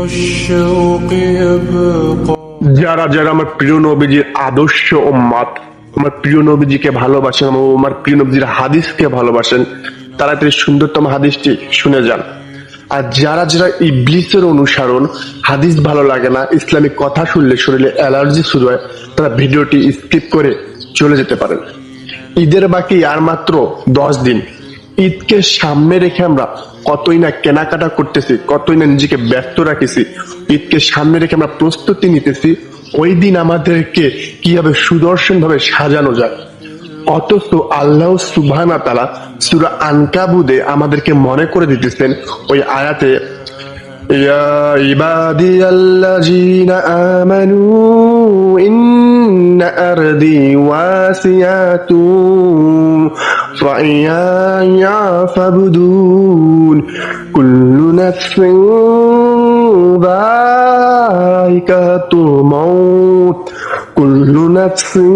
والشوق يبقى যারা যারা আমার প্রিয় নবীজির আদর্শ উম্মত, আমার প্রিয় নবীজিকে ভালোবাসেন, আমার প্রিয় নবীজির হাদিসকে ভালোবাসেন, তারা এই সুন্দরতম হাদিসটি শুনে যান। আর যারা যারা ইবলিসের অনুসরণ, হাদিস ভালো লাগে না, ইসলামিক কথা শুনলে শরীরে অ্যালার্জি শুরু হয়, তারা ভিডিওটি স্কিপ করে চলে যেতে পারেন। ঈদের বাকি আর মাত্র 10 দিন। ঈদকে সামনে রেখে আমরা কতই না কেনাকাটা করতেছি, কতই না নিজেকে ব্যস্ত রাখেছি। ঈদকে সামনে রেখে আমরা প্রস্তুতি নিতেছি ওই দিন আমাদেরকে কিভাবে সুদর্শন ভাবে সাজানো যায়। অথচ আল্লাহ সুবহানাহু ওয়া তাআলা সূরা আনকাবুতে আমাদেরকে মনে করে দিতেছেন ওই আয়াতে, ইয়া ইবাদিয়াল্লাযীনা আমানু ইন্না আরদি ওয়াসিয়াতুন ফাইয়া ফাবুদুন কুল্লু নাফসিন যায়িকাতুল মাউত কুল্লু নাফসিন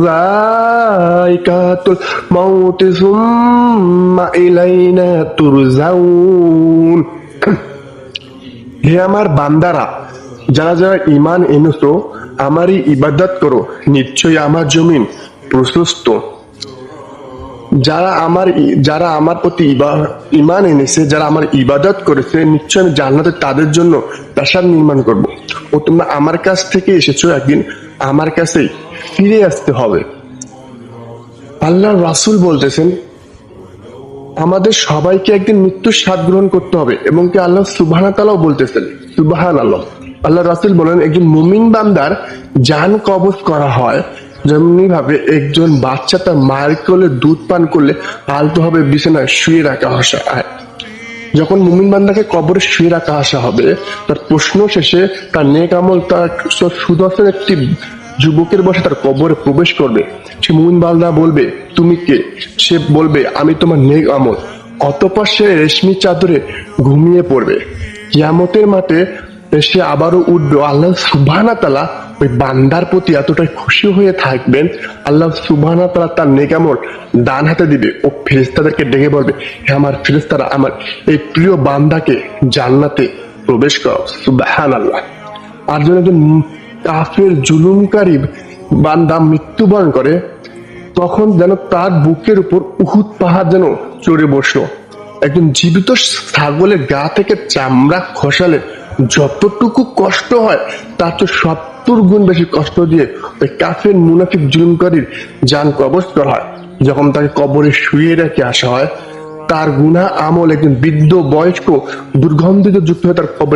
যায়িকাতুল মাউত সুম্মা ইলাইনা তুরজাউন। হে আমার বান্দারা, যারা যারা ঈমান এনেছো, আমারই ইবাদত করো, নিশ্চয়ই আমার জমিন প্রশস্ত। যারা আমার প্রতি ঈমান এনেছে, যারা আমার ইবাদত করেছে, নিশ্চয় আমি জান্নাতে তাদের জন্য প্রাসাদ নির্মাণ করব। ও তোমরা আমার কাছ থেকে এসেছো, একদিন আমার কাছেই ফিরে আসতে হবে। আল্লাহর রাসূল বলতেছেন আমাদের সবাইকে একদিন মৃত্যুর স্বাদ গ্রহণ করতে হবে, এবং কি আল্লাহ সুবহানাহু ওয়া তাআলাও বলতেছেন সুবহানাল্লাহ। আল্লাহ রাসূল বলেন একজন মুমিন বান্দার জান কবজ করা হয় যেমনি ভাবে একজন বাচ্চা তার মায়ের কোলে দুধ পান করলে আলতো হবে বিছানায় শুয়ে রাখা হয়। যখন মুমিন বান্দাকে কবরে শুয়ে রাখা আসা হবে, তার প্রশ্ন শেষে তার নেক আমল তার সুদর্শন একটি যুবকের বসে তার কবরে প্রবেশ করবে। সে মুমিন বান্দা বলবে তুমি কে? সে বলবে আমি তোমার নেক আমল। অতঃপর সে রেশমি চাদরে ঘুমিয়ে পড়বে। কিয়ামতের মাঠে সে আবারও উঠবে। আল্লাহ সুবহানাহু ওয়া তাআলা ওই বান্দার প্রতি এতটাই খুশি হয়ে থাকবেন, আল্লাহ সুবহানাহু ওয়া তাআলা তার নেক আমল ডান হাতে দিবে ও ফেরেশতাদেরকে ডেকে বলবে, হে আমার ফেরেশতারা, আমার এই প্রিয় বান্দাকে জান্নাতে প্রবেশ করো। সুবহানাল্লাহ। আর যখন কাফের জুলুমকারী বান্দা মৃত্যুবরণ করে, তখন যেন তার বুকের উপর উহুদ পাহাড় যেন চড়ে বসলো। একজন জীবিত ছাগলের গা থেকে চামড়া খসালে যতটুকু কষ্ট হয় তার তো 70 গুণ বেশি কষ্ট দিয়ে ওই কাফের মুনাফিক জুলুমকারীর জান কবজ করা হয়। যখন তাকে কবরে শুয়ে রেখে আসা হয়, তার গুনাহ আমল একজন বৃদ্ধ বয়স্ক দুর্গন্ধিত যুক্ত হয়ে তার কবরে